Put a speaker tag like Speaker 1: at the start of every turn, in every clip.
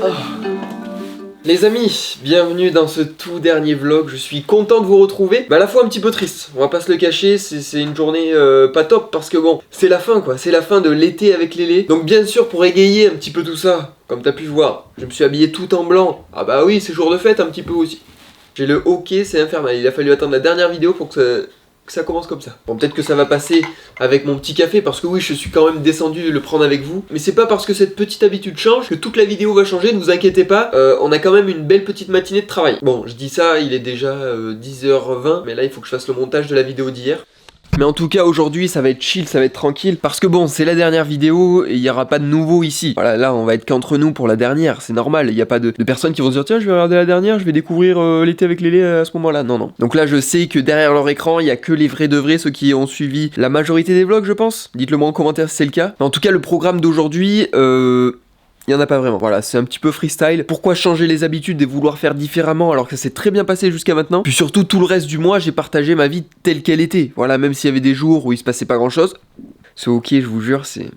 Speaker 1: Oh. Les amis, bienvenue dans ce tout dernier vlog, je suis content de vous retrouver, mais à la fois un petit peu triste, on va pas se le cacher, c'est une journée pas top parce que bon, c'est la fin quoi, c'est la fin de l'été avec Lélé. Donc bien sûr pour égayer un petit peu tout ça, comme t'as pu voir, je me suis habillé tout en blanc, ah bah oui c'est jour de fête un petit peu aussi. J'ai le hockey, c'est infernal, il a fallu attendre la dernière vidéo pour que ça commence comme ça. Bon peut-être que ça va passer avec mon petit café parce que oui je suis quand même descendu le prendre avec vous. Mais c'est pas parce que cette petite habitude change que toute la vidéo va changer, ne vous inquiétez pas. On a quand même une belle petite matinée de travail. Bon je dis ça, il est déjà 10h20 mais là il faut que je fasse le montage de la vidéo d'hier. Mais en tout cas aujourd'hui ça va être chill, ça va être tranquille. Parce que bon c'est la dernière vidéo et il n'y aura pas de nouveau ici. Voilà là on va être qu'entre nous pour la dernière, c'est normal. Il n'y a pas de personnes qui vont se dire tiens je vais regarder la dernière, je vais découvrir l'été avec Lélé à ce moment là. Non non. Donc là je sais que derrière leur écran il n'y a que les vrais de vrais, ceux qui ont suivi la majorité des vlogs je pense. Dites-le moi en commentaire si c'est le cas. Mais en tout cas le programme d'aujourd'hui il n'y en a pas vraiment, voilà, c'est un petit peu freestyle. Pourquoi changer les habitudes et vouloir faire différemment alors que ça s'est très bien passé jusqu'à maintenant? Puis surtout, tout le reste du mois, j'ai partagé ma vie telle qu'elle était. Voilà, même s'il y avait des jours où il se passait pas grand chose. Ce hockey, je vous jure, c'est...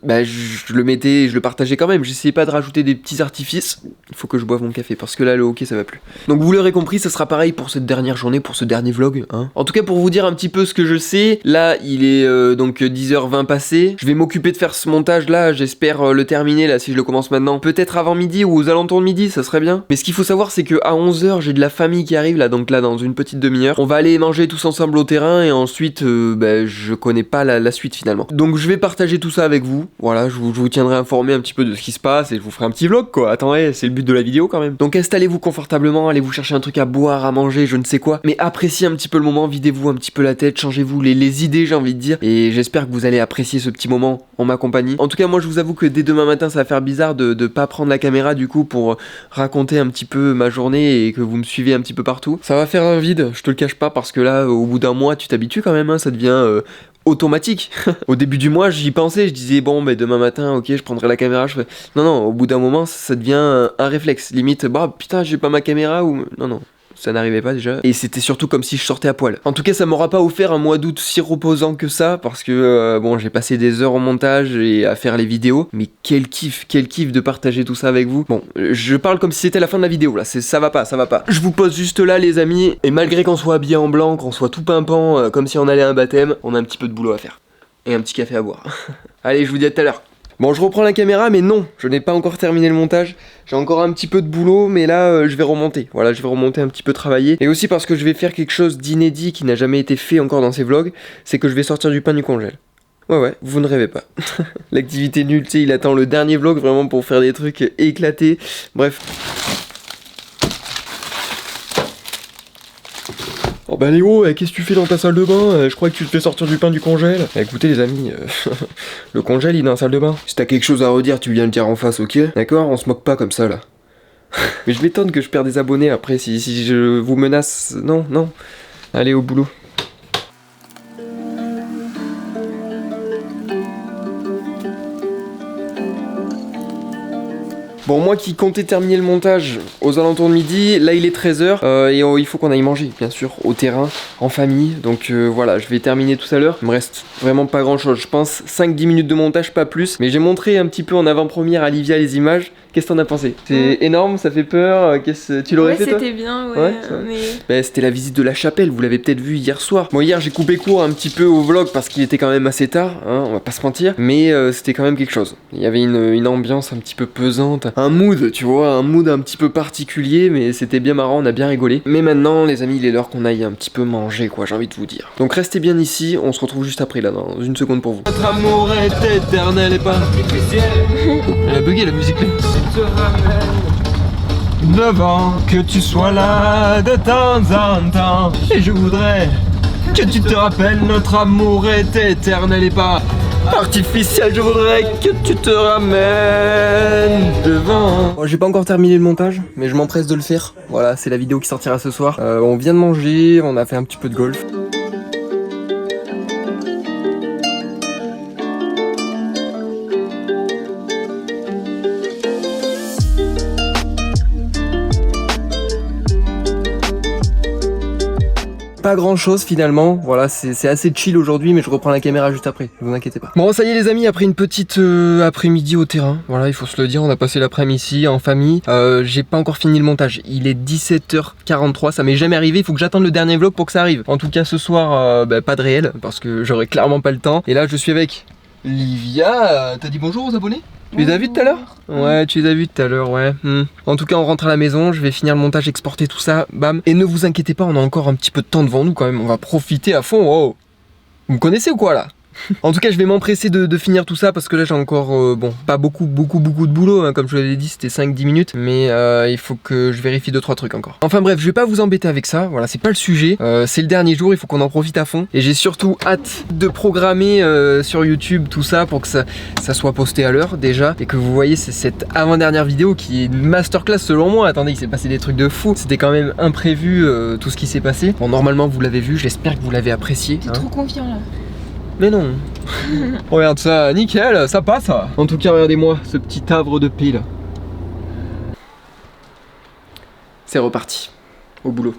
Speaker 1: Bah, je le mettais, je le partageais quand même. J'essayais pas de rajouter des petits artifices. Il faut que je boive mon café parce que là, le hockey, ça va plus. Donc, vous l'aurez compris, ça sera pareil pour cette dernière journée, pour ce dernier vlog. Hein. En tout cas, pour vous dire un petit peu ce que je sais, là, il est donc 10h20 passé. Je vais m'occuper de faire ce montage-là. J'espère le terminer, là, si je le commence maintenant. Peut-être avant midi ou aux alentours de midi, ça serait bien. Mais ce qu'il faut savoir, c'est qu'à 11h, j'ai de la famille qui arrive, là, donc là, dans une petite demi-heure. On va aller manger tous ensemble au terrain et ensuite, bah, je connais pas la suite finalement. Donc, je vais partager tout ça avec vous. Voilà, je vous tiendrai informé un petit peu de ce qui se passe et je vous ferai un petit vlog quoi. Attendez, c'est le but de la vidéo quand même. Donc installez-vous confortablement, allez vous chercher un truc à boire, à manger, je ne sais quoi. Mais appréciez un petit peu le moment, videz-vous un petit peu la tête, changez-vous les idées j'ai envie de dire. Et j'espère que vous allez apprécier ce petit moment en ma compagnie. En tout cas moi je vous avoue que dès demain matin ça va faire bizarre de pas prendre la caméra du coup pour raconter un petit peu ma journée et que vous me suivez un petit peu partout. Ça va faire un vide, je te le cache pas parce que là au bout d'un mois tu t'habitues quand même, hein, ça devient... automatique. Au début du mois, j'y pensais, je disais bon, mais demain matin, ok, je prendrai la caméra. Non, non, au bout d'un moment, ça devient un réflexe. Limite, bah putain, j'ai pas ma caméra ou non, non. Ça n'arrivait pas déjà. Et c'était surtout comme si je sortais à poil. En tout cas, ça m'aura pas offert un mois d'août si reposant que ça. Parce que, bon, j'ai passé des heures au montage et à faire les vidéos. Mais quel kiff de partager tout ça avec vous. Bon, je parle comme si c'était la fin de la vidéo là. Ça va pas, ça va pas. Je vous pose juste là, les amis. Et malgré qu'on soit habillé en blanc, qu'on soit tout pimpant, comme si on allait à un baptême, on a un petit peu de boulot à faire. Et un petit café à boire. Allez, je vous dis à tout à l'heure. Bon, je reprends la caméra, mais non, je n'ai pas encore terminé le montage. J'ai encore un petit peu de boulot, mais là, je vais remonter. Voilà, je vais remonter un petit peu travailler. Et aussi parce que je vais faire quelque chose d'inédit qui n'a jamais été fait encore dans ces vlogs, c'est que je vais sortir du pain du congèle. Ouais, vous ne rêvez pas. L'activité nulle, tu sais, il attend le dernier vlog vraiment pour faire des trucs éclatés. Bref. Oh bah Léo, qu'est-ce que tu fais dans ta salle de bain? Je crois que tu te fais sortir du pain du congèle. Écoutez les amis, le congèle il est dans la salle de bain. Si t'as quelque chose à redire, tu viens le dire en face, ok? D'accord? On se moque pas comme ça là. Mais je m'étonne que je perds des abonnés après si je vous menace. Non, non. Allez au boulot. Bon, moi qui comptais terminer le montage aux alentours de midi, là il est 13h et il faut qu'on aille manger, bien sûr, au terrain, en famille. Donc voilà, je vais terminer tout à l'heure. Il me reste vraiment pas grand chose, je pense 5-10 minutes de montage, pas plus. Mais j'ai montré un petit peu en avant-première à Livia les images. Qu'est-ce que t'en as pensé? C'est énorme, ça fait peur. Tu l'aurais fait toi?
Speaker 2: C'était bien, ouais. Mais...
Speaker 1: Bah, c'était la visite de la chapelle, vous l'avez peut-être vu hier soir. Bon, hier j'ai coupé court un petit peu au vlog parce qu'il était quand même assez tard, hein, on va pas se mentir. Mais c'était quand même quelque chose. Il y avait une ambiance un petit peu pesante. Un mood, tu vois, un mood un petit peu particulier, mais c'était bien marrant, on a bien rigolé. Mais maintenant, les amis, il est l'heure qu'on aille un petit peu manger, quoi, j'ai envie de vous dire. Donc restez bien ici, on se retrouve juste après, là, dans une seconde pour vous. Notre amour est éternel et pas... Elle a bugué la musique, là.
Speaker 3: 9 ans, que tu sois là de temps en temps. Et je voudrais que tu te rappelles, notre amour est éternel et pas artificiel. Je voudrais que tu te ramènes devant.
Speaker 1: Bon, j'ai pas encore terminé le montage, mais je m'empresse de le faire. Voilà, c'est la vidéo qui sortira ce soir. On vient de manger, on a fait un petit peu de golf. pas grand chose finalement, voilà c'est assez chill aujourd'hui, mais je reprends la caméra juste après, ne vous inquiétez pas. Bon ça y est les amis, après une petite après-midi au terrain, voilà il faut se le dire, on a passé l'après-midi ici en famille, j'ai pas encore fini le montage, il est 17h43, ça m'est jamais arrivé, il faut que j'attende le dernier vlog pour que ça arrive. En tout cas ce soir, pas de réel, parce que j'aurai clairement pas le temps, et là je suis avec Livia, t'as dit bonjour aux abonnés? Tu les as vus tout à l'heure? Ouais, tu les as vus tout à l'heure, ouais. En tout cas, on rentre à la maison, je vais finir le montage, exporter tout ça, bam. Et ne vous inquiétez pas, on a encore un petit peu de temps devant nous quand même, on va profiter à fond, wow. Vous me connaissez ou quoi là? En tout cas, je vais m'empresser de finir tout ça parce que là j'ai encore, bon, pas beaucoup de boulot, hein, comme je vous l'avais dit, c'était 5-10 minutes, mais il faut que je vérifie 2-3 trucs encore. Enfin bref, je vais pas vous embêter avec ça, voilà, c'est pas le sujet, c'est le dernier jour, il faut qu'on en profite à fond, et j'ai surtout hâte de programmer sur YouTube tout ça pour que ça soit posté à l'heure déjà, et que vous voyez cette avant-dernière vidéo qui est une masterclass selon moi. Attendez, il s'est passé des trucs de fou, c'était quand même imprévu tout ce qui s'est passé. Bon, normalement vous l'avez vu, j'espère que vous l'avez apprécié.
Speaker 2: T'es trop confiant là.
Speaker 1: Mais non. Regarde ça, nickel, ça passe. En tout cas, regardez-moi ce petit havre de paix là. C'est reparti, au boulot.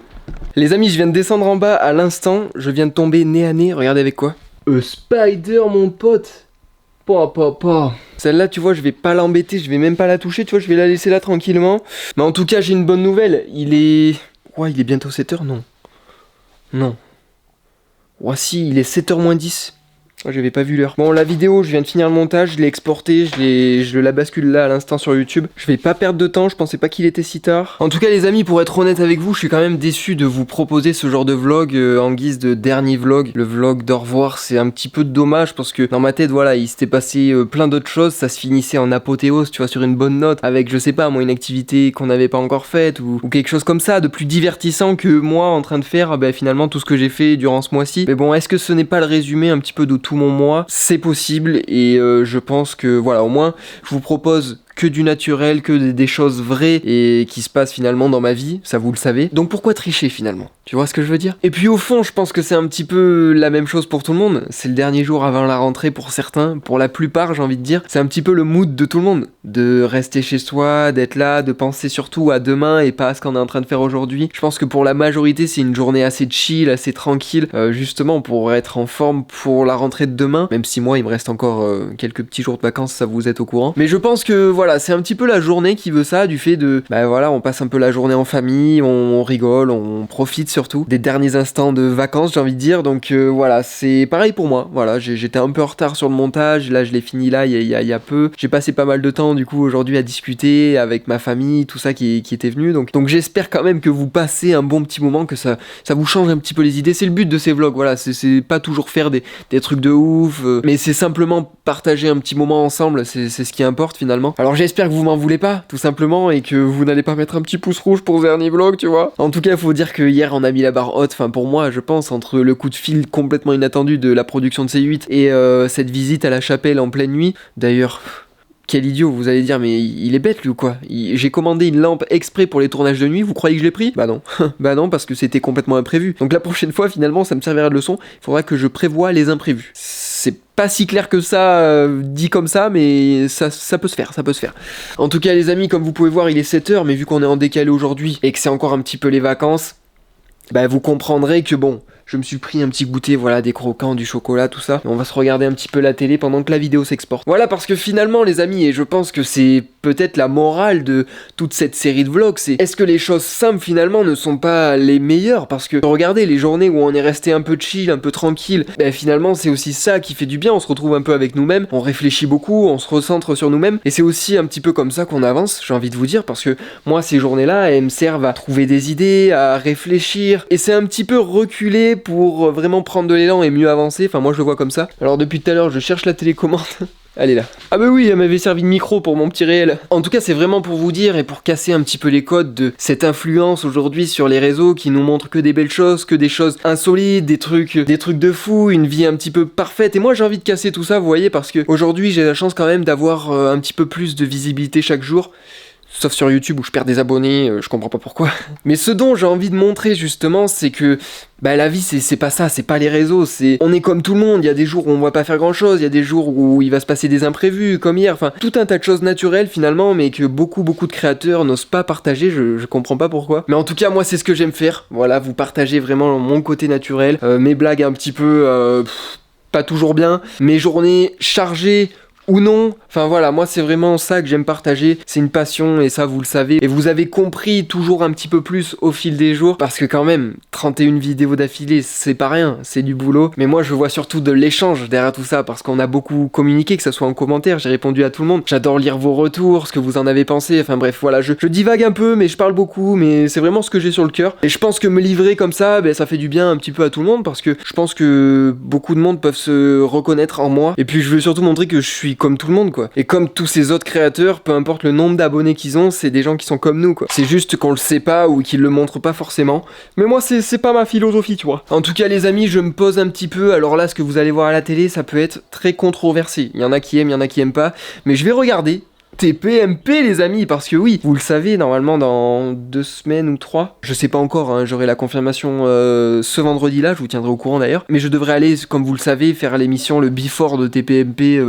Speaker 1: Les amis, je viens de descendre en bas à l'instant, je viens de tomber nez à nez, regardez avec quoi? Spider mon pote. Papa. Celle-là, tu vois, je vais pas l'embêter, je vais même pas la toucher, tu vois, je vais la laisser là tranquillement. Mais en tout cas, j'ai une bonne nouvelle, il est... Ouais, il est bientôt 7h, non. Non. Ouais, si, il est 7h moins 10. Oh, j'avais pas vu l'heure. Bon, la vidéo, je viens de finir le montage, je l'ai exporté, je la bascule là à l'instant sur YouTube. Je vais pas perdre de temps, je pensais pas qu'il était si tard. En tout cas les amis, pour être honnête avec vous, je suis quand même déçu de vous proposer ce genre de vlog en guise de dernier vlog. Le vlog d'au revoir, c'est un petit peu dommage parce que dans ma tête, voilà, il s'était passé plein d'autres choses, ça se finissait en apothéose, tu vois, sur une bonne note, avec, je sais pas, moi, une activité qu'on n'avait pas encore faite ou quelque chose comme ça, de plus divertissant que moi en train de faire, finalement, tout ce que j'ai fait durant ce mois-ci. Mais bon, est-ce que ce n'est pas le résumé un petit peu de tout mon mois? C'est possible et je pense que voilà, au moins je vous propose que du naturel, que des choses vraies et qui se passent finalement dans ma vie, ça vous le savez. Donc pourquoi tricher finalement? Tu vois ce que je veux dire? Et puis au fond, je pense que c'est un petit peu la même chose pour tout le monde. C'est le dernier jour avant la rentrée pour certains, pour la plupart j'ai envie de dire. C'est un petit peu le mood de tout le monde. De rester chez soi, d'être là, de penser surtout à demain et pas à ce qu'on est en train de faire aujourd'hui. Je pense que pour la majorité, c'est une journée assez chill, assez tranquille, justement pour être en forme pour la rentrée de demain. Même si moi, il me reste encore quelques petits jours de vacances, ça vous êtes au courant. Mais je pense que voilà, c'est un petit peu la journée qui veut ça, du fait de, voilà, on passe un peu la journée en famille, on rigole, on profite surtout des derniers instants de vacances, j'ai envie de dire. Donc voilà, c'est pareil pour moi. Voilà, j'étais un peu en retard sur le montage, là je l'ai fini là il y a peu. J'ai passé pas mal de temps du coup aujourd'hui à discuter avec ma famille, tout ça qui était venu. Donc j'espère quand même que vous passez un bon petit moment, que ça vous change un petit peu les idées. C'est le but de ces vlogs, voilà, c'est pas toujours faire des trucs de ouf, mais c'est simplement partager un petit moment ensemble, c'est ce qui importe finalement. Alors j'espère que vous m'en voulez pas, tout simplement, et que vous n'allez pas mettre un petit pouce rouge pour ce dernier vlog, tu vois. En tout cas, il faut dire que hier on a mis la barre haute, enfin pour moi je pense, entre le coup de fil complètement inattendu de la production de C8 et cette visite à la chapelle en pleine nuit. D'ailleurs, quel idiot, vous allez dire, mais il est bête lui ou quoi? J'ai commandé une lampe exprès pour les tournages de nuit, vous croyez que je l'ai pris? Bah non. Bah non, parce que c'était complètement imprévu. Donc la prochaine fois, finalement, ça me servira de leçon, il faudra que je prévoie les imprévus. C'est pas si clair que ça, dit comme ça, mais ça peut se faire, ça peut se faire. En tout cas les amis, comme vous pouvez voir, il est 7h, mais vu qu'on est en décalé aujourd'hui, et que c'est encore un petit peu les vacances, vous comprendrez que bon, je me suis pris un petit goûter, voilà, des croquants, du chocolat, tout ça. On va se regarder un petit peu la télé pendant que la vidéo s'exporte. Voilà, parce que finalement, les amis, et je pense que c'est peut-être la morale de toute cette série de vlogs, c'est est-ce que les choses simples, finalement, ne sont pas les meilleures? Parce que, regardez, les journées où on est resté un peu chill, un peu tranquille, finalement, c'est aussi ça qui fait du bien. On se retrouve un peu avec nous-mêmes, on réfléchit beaucoup, on se recentre sur nous-mêmes, et c'est aussi un petit peu comme ça qu'on avance, j'ai envie de vous dire, parce que moi, ces journées-là, elles me servent à trouver des idées, à réfléchir, et c'est un petit peu reculer pour vraiment prendre de l'élan et mieux avancer, enfin moi je le vois comme ça. Alors depuis tout à l'heure je cherche la télécommande, elle est là. Ah bah oui, elle m'avait servi de micro pour mon petit réel. En tout cas c'est vraiment pour vous dire et pour casser un petit peu les codes de cette influence aujourd'hui sur les réseaux qui nous montre que des belles choses, que des choses insolites, des trucs de fou, une vie un petit peu parfaite. Et moi j'ai envie de casser tout ça, vous voyez, parce que aujourd'hui j'ai la chance quand même d'avoir un petit peu plus de visibilité chaque jour. Sauf sur YouTube où je perds des abonnés, je comprends pas pourquoi. Mais ce dont j'ai envie de montrer justement, c'est que la vie c'est pas ça, c'est pas les réseaux, on est comme tout le monde, il y a des jours où on va pas faire grand chose, il y a des jours où il va se passer des imprévus, comme hier, enfin tout un tas de choses naturelles finalement, mais que beaucoup de créateurs n'osent pas partager, je comprends pas pourquoi. Mais en tout cas moi c'est ce que j'aime faire, voilà, vous partagez vraiment mon côté naturel, mes blagues un petit peu, pas toujours bien, mes journées chargées, ou non, enfin voilà, moi c'est vraiment ça que j'aime partager, c'est une passion et ça vous le savez, et vous avez compris toujours un petit peu plus au fil des jours, parce que quand même, 31 vidéos d'affilée, c'est pas rien, c'est du boulot, mais moi je vois surtout de l'échange derrière tout ça, parce qu'on a beaucoup communiqué, que ça soit en commentaire, j'ai répondu à tout le monde, j'adore lire vos retours, ce que vous en avez pensé, enfin bref, voilà, je divague un peu, mais je parle beaucoup, mais c'est vraiment ce que j'ai sur le cœur, et je pense que me livrer comme ça, ça fait du bien un petit peu à tout le monde, parce que je pense que beaucoup de monde peuvent se reconnaître en moi, et puis je veux surtout montrer que je suis comme tout le monde quoi. Et comme tous ces autres créateurs, peu importe le nombre d'abonnés qu'ils ont, c'est des gens qui sont comme nous quoi. C'est juste qu'on le sait pas ou qu'ils le montrent pas forcément. Mais moi c'est pas ma philosophie tu vois. En tout cas les amis, je me pose un petit peu. Alors là ce que vous allez voir à la télé, ça peut être très controversé. Il y en a qui aiment, il y en a qui aiment pas. Mais je vais regarder TPMP les amis, parce que oui, vous le savez, normalement dans 2 semaines ou 3, je sais pas encore, hein, j'aurai la confirmation ce vendredi là, je vous tiendrai au courant d'ailleurs, mais je devrais aller, comme vous le savez, faire l'émission, le before de TPMP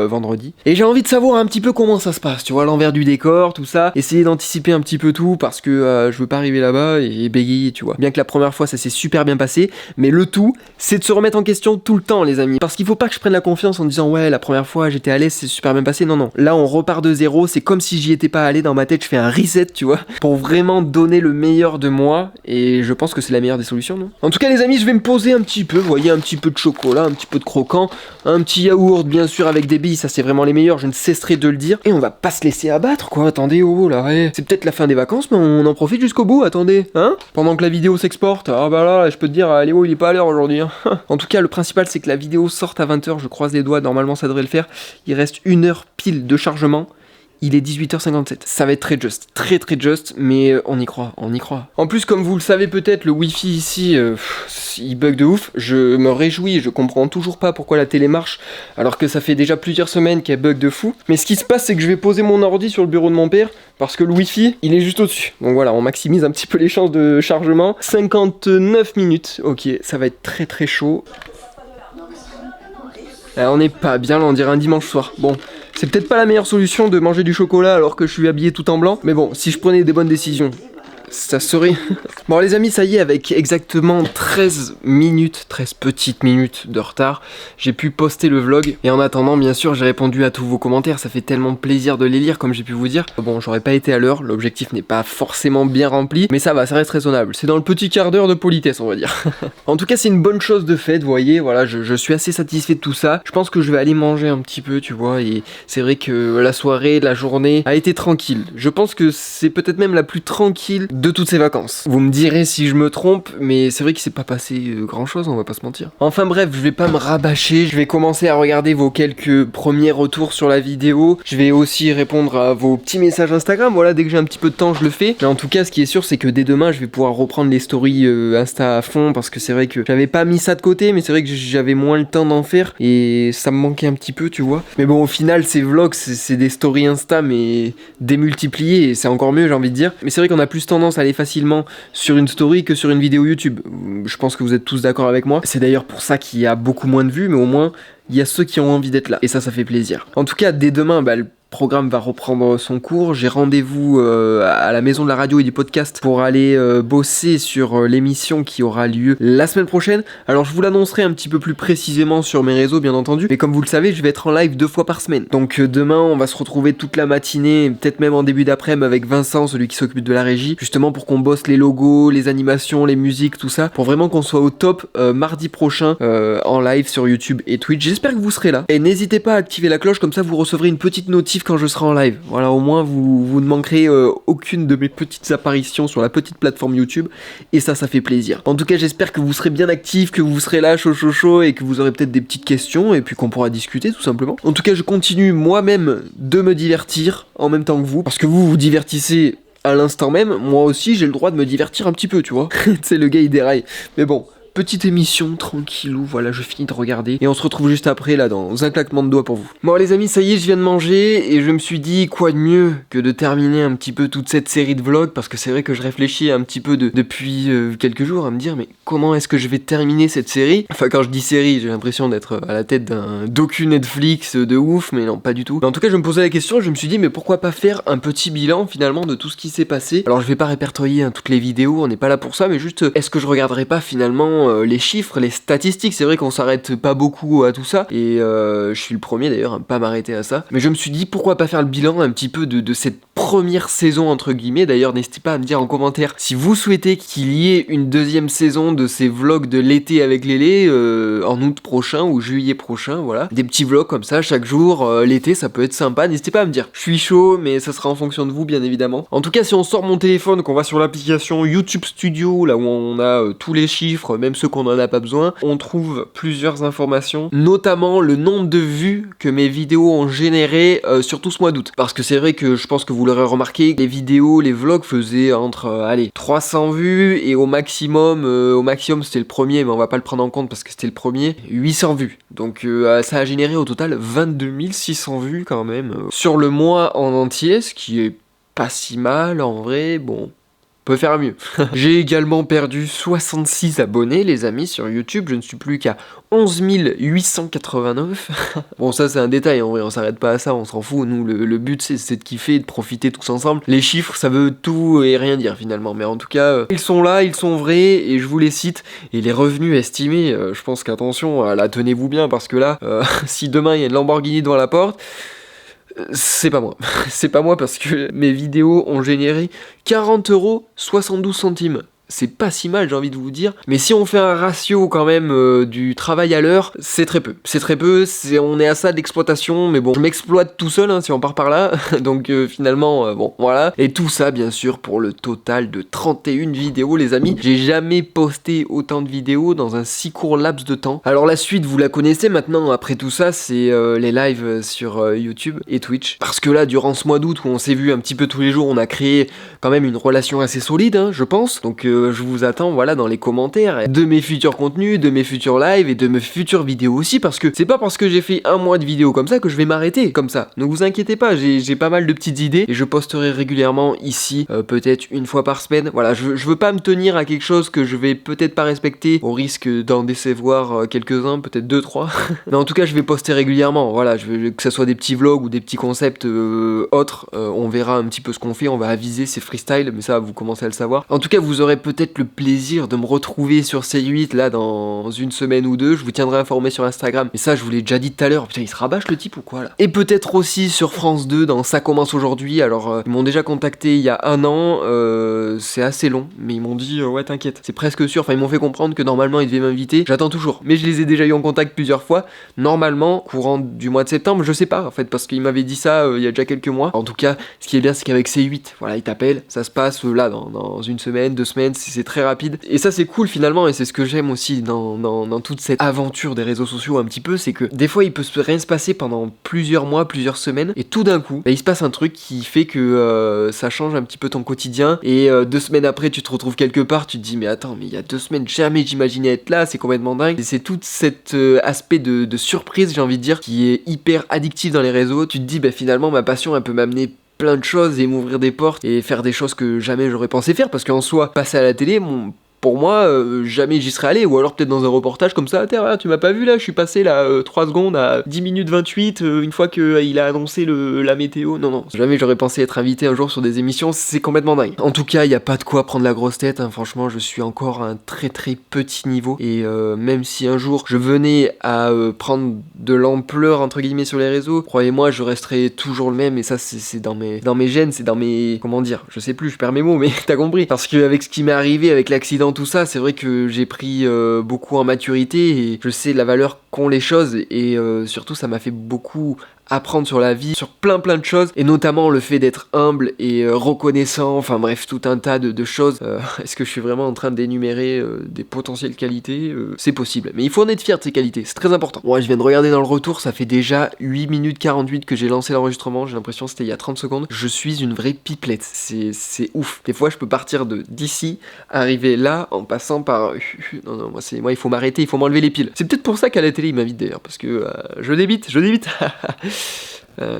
Speaker 1: vendredi. Et j'ai envie de savoir un petit peu comment ça se passe, tu vois, l'envers du décor, tout ça, essayer d'anticiper un petit peu tout, parce que je veux pas arriver là-bas et bégayer, tu vois. Bien que la première fois ça s'est super bien passé, mais le tout, c'est de se remettre en question tout le temps les amis, parce qu'il faut pas que je prenne la confiance en disant ouais, la première fois j'étais à l'aise, c'est super bien passé, non, là on repart de zéro, c'est comme si j'y étais pas allé, dans ma tête je fais un reset tu vois, pour vraiment donner le meilleur de moi, et je pense que c'est la meilleure des solutions, non? En tout cas les amis, je vais me poser un petit peu, vous voyez, un petit peu de chocolat, un petit peu de croquant, un petit yaourt bien sûr avec des billes, ça c'est vraiment les meilleurs, je ne cesserai de le dire, et on va pas se laisser abattre quoi, attendez, oh là, ouais. C'est peut-être la fin des vacances mais on en profite jusqu'au bout, attendez, hein, pendant que la vidéo s'exporte, ah bah là, je peux te dire, Léo il est pas à l'heure aujourd'hui, hein. En tout cas le principal c'est que la vidéo sorte à 20h, je croise les doigts, normalement ça devrait le faire, il reste 1 heure pile de chargement. Il est 18h57, ça va être très just, mais on y croit. En plus, comme vous le savez peut-être, le wifi ici, il bug de ouf, je me réjouis, je comprends toujours pas pourquoi la télé marche, alors que ça fait déjà plusieurs semaines qu'elle bug de fou. Mais ce qui se passe, c'est que je vais poser mon ordi sur le bureau de mon père, parce que le wifi, il est juste au-dessus. Donc voilà, on maximise un petit peu les chances de chargement. 59 minutes, ok, ça va être très chaud. On n'est pas bien là, on dirait un dimanche soir. Bon, c'est peut-être pas la meilleure solution de manger du chocolat alors que je suis habillé tout en blanc, mais bon, si je prenais des bonnes décisions, ça serait... Bon les amis, ça y est, avec exactement 13 petites minutes de retard, j'ai pu poster le vlog. Et en attendant, bien sûr, j'ai répondu à tous vos commentaires, ça fait tellement plaisir de les lire, comme j'ai pu vous dire. Bon, j'aurais pas été à l'heure, l'objectif n'est pas forcément bien rempli, mais ça va, ça reste raisonnable. C'est dans le petit quart d'heure de politesse, on va dire. En tout cas, c'est une bonne chose de fait, vous voyez, voilà, je suis assez satisfait de tout ça. Je pense que je vais aller manger un petit peu, tu vois, et c'est vrai que la soirée, la journée a été tranquille. Je pense que c'est peut-être même la plus tranquille de toutes ces vacances. Vous me direz si je me trompe, mais c'est vrai qu'il s'est pas passé grand chose, on va pas se mentir. Enfin bref, je vais pas me rabâcher, je vais commencer à regarder vos quelques premiers retours sur la vidéo. Je vais aussi répondre à vos petits messages Instagram, voilà, dès que j'ai un petit peu de temps je le fais. Mais en tout cas, ce qui est sûr, c'est que dès demain, je vais pouvoir reprendre les stories Insta à fond, parce que c'est vrai que j'avais pas mis ça de côté, mais c'est vrai que j'avais moins le temps d'en faire, et ça me manquait un petit peu, tu vois. Mais bon, au final, ces vlogs, c'est des stories Insta, mais démultipliées, et c'est encore mieux, j'ai envie de dire. Mais c'est vrai qu'on a plus tendance à aller facilement sur une story que sur une vidéo YouTube. Je pense que vous êtes tous d'accord avec moi. C'est d'ailleurs pour ça qu'il y a beaucoup moins de vues, mais au moins il y a ceux qui ont envie d'être là. Et ça fait plaisir. En tout cas, dès demain, le programme va reprendre son cours. J'ai rendez-vous à la maison de la radio et du podcast pour aller bosser sur l'émission qui aura lieu la semaine prochaine. Alors je vous l'annoncerai un petit peu plus précisément sur mes réseaux bien entendu, mais comme vous le savez, je vais être en live 2 fois par semaine. Donc demain on va se retrouver toute la matinée, peut-être même en début d'après-midi avec Vincent, celui qui s'occupe de la régie, justement pour qu'on bosse les logos, les animations, les musiques, tout ça, pour vraiment qu'on soit au top mardi prochain en live sur YouTube et Twitch. J'espère que vous serez là, et n'hésitez pas à activer la cloche, comme ça vous recevrez une petite notif quand je serai en live. Voilà, au moins vous ne manquerez aucune de mes petites apparitions sur la petite plateforme YouTube, et ça fait plaisir. En tout cas, j'espère que vous serez bien actifs, que vous serez là chaud, et que vous aurez peut-être des petites questions, et puis qu'on pourra discuter tout simplement. En tout cas, je continue moi-même de me divertir en même temps que vous, parce que vous vous divertissez à l'instant même, moi aussi j'ai le droit de me divertir un petit peu, tu vois. Tu sais, le gars il déraille. Mais bon, petite émission tranquillou, voilà, je finis de regarder et on se retrouve juste après là dans un claquement de doigts pour vous. Bon les amis, ça y est, je viens de manger et je me suis dit quoi de mieux que de terminer un petit peu toute cette série de vlogs, parce que c'est vrai que je réfléchis un petit peu depuis quelques jours à me dire mais comment est-ce que je vais terminer cette série. Enfin quand je dis série, j'ai l'impression d'être à la tête d'un docu Netflix de ouf, mais non pas du tout. Mais en tout cas je me posais la question, je me suis dit mais pourquoi pas faire un petit bilan finalement de tout ce qui s'est passé. Alors je vais pas répertorier toutes les vidéos, on n'est pas là pour ça, mais juste est-ce que je regarderai pas finalement les chiffres, les statistiques. C'est vrai qu'on s'arrête pas beaucoup à tout ça et je suis le premier d'ailleurs à pas m'arrêter à ça, mais je me suis dit pourquoi pas faire le bilan un petit peu de cette première saison entre guillemets. D'ailleurs n'hésitez pas à me dire en commentaire si vous souhaitez qu'il y ait une deuxième saison de ces vlogs de l'été avec Lélé en août prochain ou juillet prochain, voilà, des petits vlogs comme ça chaque jour. L'été ça peut être sympa, n'hésitez pas à me dire. Je suis chaud, mais ça sera en fonction de vous bien évidemment. En tout cas si on sort mon téléphone, qu'on va sur l'application YouTube Studio, là où on a tous les chiffres, même ceux qu'on en a pas besoin, on trouve plusieurs informations, notamment le nombre de vues que mes vidéos ont généré sur tout ce mois d'août. Parce que c'est vrai que je pense que vous l'aurez remarqué, les vidéos, les vlogs faisaient entre 300 vues et au maximum c'était le premier, mais on va pas le prendre en compte parce que c'était le premier, 800 vues. Donc ça a généré au total 22 600 vues quand même sur le mois en entier, ce qui est pas si mal en vrai, bon. Peut faire mieux. J'ai également perdu 66 abonnés les amis sur YouTube, je ne suis plus qu'à 11 889. Bon ça c'est un détail en vrai, on s'arrête pas à ça, on s'en fout, nous le but c'est de kiffer, de profiter tous ensemble. Les chiffres ça veut tout et rien dire finalement, mais en tout cas ils sont là, ils sont vrais et je vous les cite. Et les revenus estimés, je pense qu'attention, là tenez-vous bien parce que là, si demain il y a une Lamborghini devant la porte, c'est pas moi. C'est pas moi parce que mes vidéos ont généré 40,72 €. C'est pas si mal, j'ai envie de vous dire. Mais si on fait un ratio quand même du travail à l'heure, c'est très peu. C'est très peu, on est à ça d'exploitation, mais bon, je m'exploite tout seul hein, si on part par là. Donc finalement, bon, voilà. Et tout ça, bien sûr, pour le total de 31 vidéos, les amis. J'ai jamais posté autant de vidéos dans un si court laps de temps. Alors la suite, vous la connaissez maintenant, après tout ça, c'est les lives sur YouTube et Twitch. Parce que là, durant ce mois d'août où on s'est vu un petit peu tous les jours, on a créé quand même une relation assez solide, hein, je pense. Donc je vous attends voilà dans les commentaires de mes futurs contenus, de mes futurs lives et de mes futures vidéos aussi, parce que c'est pas parce que j'ai fait un mois de vidéos comme ça que je vais m'arrêter comme ça. Ne vous inquiétez pas, j'ai pas mal de petites idées et je posterai régulièrement ici, peut-être une fois par semaine. Voilà, je veux pas me tenir à quelque chose que je vais peut-être pas respecter au risque d'en décevoir quelques-uns, peut-être 2-3. Mais en tout cas je vais poster régulièrement, voilà, que ça soit des petits vlogs ou des petits concepts autres, on verra un petit peu ce qu'on fait, on va aviser, c'est freestyle, mais ça vous commencez à le savoir. En tout cas vous aurez peut-être le plaisir de me retrouver sur C8 là dans une semaine ou deux, je vous tiendrai informé sur Instagram, mais ça je vous l'ai déjà dit tout à l'heure. Putain il se rabâche le type ou quoi là. Et peut-être aussi sur France 2 dans Ça commence aujourd'hui. Alors ils m'ont déjà contacté il y a un an, c'est assez long, mais ils m'ont dit ouais t'inquiète, c'est presque sûr, enfin ils m'ont fait comprendre que normalement ils devaient m'inviter, j'attends toujours, mais je les ai déjà eu en contact plusieurs fois, normalement courant du mois de septembre, je sais pas en fait, parce qu'ils m'avaient dit ça il y a déjà quelques mois. En tout cas ce qui est bien c'est qu'avec C8, voilà ils t'appellent, ça se passe là dans une semaine, 2 semaines, c'est très rapide, et ça c'est cool finalement, et c'est ce que j'aime aussi dans toute cette aventure des réseaux sociaux un petit peu, c'est que des fois il peut rien se passer pendant plusieurs mois, plusieurs semaines, et tout d'un coup, bah, il se passe un truc qui fait que ça change un petit peu ton quotidien, et 2 semaines après tu te retrouves quelque part, tu te dis mais attends, mais il y a 2 semaines jamais j'imaginais être là, c'est complètement dingue, et c'est tout cet aspect de surprise, j'ai envie de dire, qui est hyper addictif dans les réseaux. Tu te dis bah finalement ma passion elle peut m'amener plein de choses et m'ouvrir des portes et faire des choses que jamais j'aurais pensé faire, parce qu'en soi passer à la télé, pour moi, jamais j'y serais allé, ou alors peut-être dans un reportage comme ça, tu m'as pas vu là, je suis passé là 3 secondes à 10 minutes 28 une fois qu'il a annoncé la météo. Non, jamais j'aurais pensé être invité un jour sur des émissions, c'est complètement dingue. En tout cas, il y a pas de quoi prendre la grosse tête, hein. Franchement, je suis encore à un très très petit niveau, et même si un jour je venais à prendre de l'ampleur entre guillemets sur les réseaux, croyez-moi, je resterai toujours le même, et ça c'est dans mes gènes, c'est dans mes, comment dire, je sais plus, je perds mes mots, mais t'as compris. Parce qu'avec ce qui m'est arrivé, avec l'accident, tout ça, c'est vrai que j'ai pris beaucoup en maturité et je sais la valeur qu'ont les choses, et surtout ça m'a fait beaucoup apprendre sur la vie, sur plein de choses, et notamment le fait d'être humble et reconnaissant, enfin bref, tout un tas de choses. Est-ce que je suis vraiment en train d'énumérer des potentielles qualités? C'est possible, mais il faut en être fier de ces qualités, c'est très important. Bon, je viens de regarder dans le retour, ça fait déjà 8 minutes 48 que j'ai lancé l'enregistrement, j'ai l'impression que c'était il y a 30 secondes. Je suis une vraie pipelette, c'est ouf. Des fois, je peux partir d'ici, arriver là, en passant par... Non, moi il faut m'arrêter, il faut m'enlever les piles. C'est peut-être pour ça qu'à la télé, ils m'invitent d'ailleurs, parce que je débite.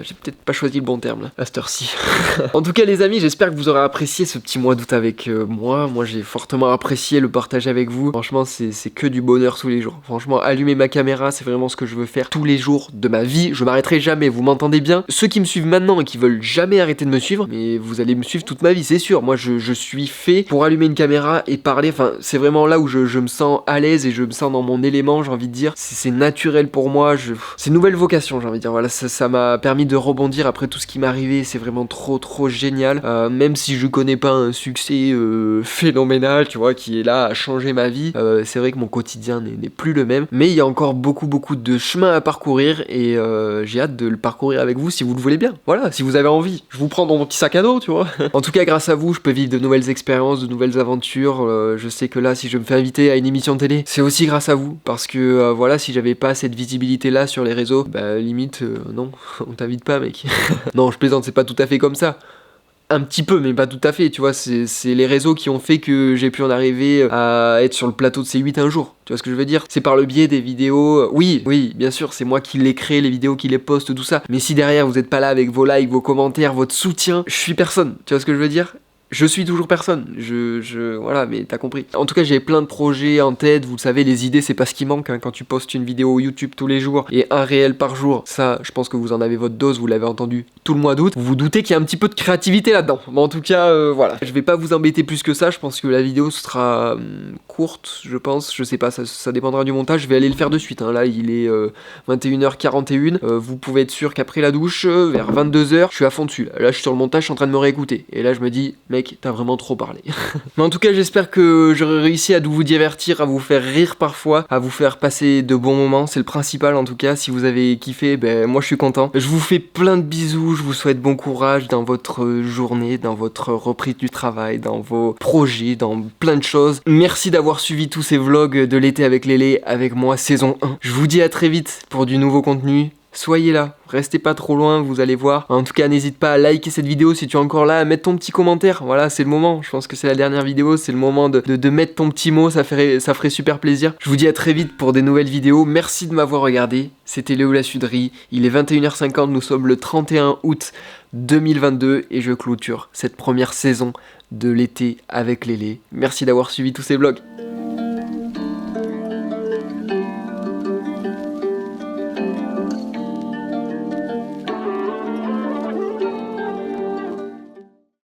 Speaker 1: J'ai peut-être pas choisi le bon terme là, à cette heure-ci. En tout cas les amis, j'espère que vous aurez apprécié ce petit mois d'août avec moi. Moi j'ai fortement apprécié le partage avec vous. Franchement c'est que du bonheur tous les jours. Franchement allumer ma caméra c'est vraiment ce que je veux faire tous les jours de ma vie. Je m'arrêterai jamais, vous m'entendez bien. Ceux qui me suivent maintenant et qui veulent jamais arrêter de me suivre, mais vous allez me suivre toute ma vie c'est sûr. Moi je suis fait pour allumer une caméra et parler. Enfin c'est vraiment là où je me sens à l'aise et je me sens dans mon élément, j'ai envie de dire. C'est naturel pour moi. C'est une nouvelle vocation j'ai envie de dire. Voilà, ça m'a permis de rebondir après tout ce qui m'est arrivé, c'est vraiment trop génial, même si je connais pas un succès phénoménal, tu vois, qui est là à changer ma vie, c'est vrai que mon quotidien n'est plus le même, mais il y a encore beaucoup de chemin à parcourir et j'ai hâte de le parcourir avec vous si vous le voulez bien, voilà, si vous avez envie, je vous prends dans mon petit sac à dos, tu vois. En tout cas grâce à vous, je peux vivre de nouvelles expériences, de nouvelles aventures, je sais que là si je me fais inviter à une émission de télé, c'est aussi grâce à vous, parce que voilà, si j'avais pas cette visibilité là sur les réseaux, bah limite non, on t'invite pas mec. Non je plaisante, c'est pas tout à fait comme ça. Un petit peu mais pas tout à fait, tu vois, c'est les réseaux qui ont fait que j'ai pu en arriver à être sur le plateau de C8 un jour. Tu vois ce que je veux dire? C'est par le biais des vidéos, oui, bien sûr, c'est moi qui les crée, les vidéos qui les poste, tout ça. Mais si derrière vous êtes pas là avec vos likes, vos commentaires, votre soutien, je suis personne, tu vois ce que je veux dire? Je suis toujours personne, voilà, mais t'as compris. En tout cas, j'ai plein de projets en tête, vous le savez, les idées, c'est pas ce qui manque, hein, quand tu postes une vidéo YouTube tous les jours, et un réel par jour, ça, je pense que vous en avez votre dose, vous l'avez entendu tout le mois d'août, vous vous doutez qu'il y a un petit peu de créativité là-dedans. Mais en tout cas, voilà. Je vais pas vous embêter plus que ça, je pense que la vidéo sera courte, je pense, je sais pas, ça dépendra du montage, je vais aller le faire de suite, hein. Là, il est 21h41, vous pouvez être sûr qu'après la douche, vers 22h, je suis à fond dessus, là je suis sur le montage, je suis en train de me réécouter, et là je me dis, mec, t'as vraiment trop parlé. Mais en tout cas, j'espère que j'aurai réussi à vous divertir, à vous faire rire parfois, à vous faire passer de bons moments. C'est le principal en tout cas. Si vous avez kiffé, ben moi je suis content. Je vous fais plein de bisous, je vous souhaite bon courage dans votre journée, dans votre reprise du travail, dans vos projets, dans plein de choses. Merci d'avoir suivi tous ces vlogs de l'été avec Lélé, avec moi, saison 1. Je vous dis à très vite pour du nouveau contenu. Soyez là, restez pas trop loin, vous allez voir. En tout cas, n'hésite pas à liker cette vidéo si tu es encore là, à mettre ton petit commentaire. Voilà, c'est le moment. Je pense que c'est la dernière vidéo, c'est le moment de mettre ton petit mot, ça ferait super plaisir. Je vous dis à très vite pour des nouvelles vidéos. Merci de m'avoir regardé. C'était Léo la Suderie. Il est 21h50, nous sommes le 31 août 2022 et je clôture cette première saison de l'été avec Lélé. Merci d'avoir suivi tous ces vlogs.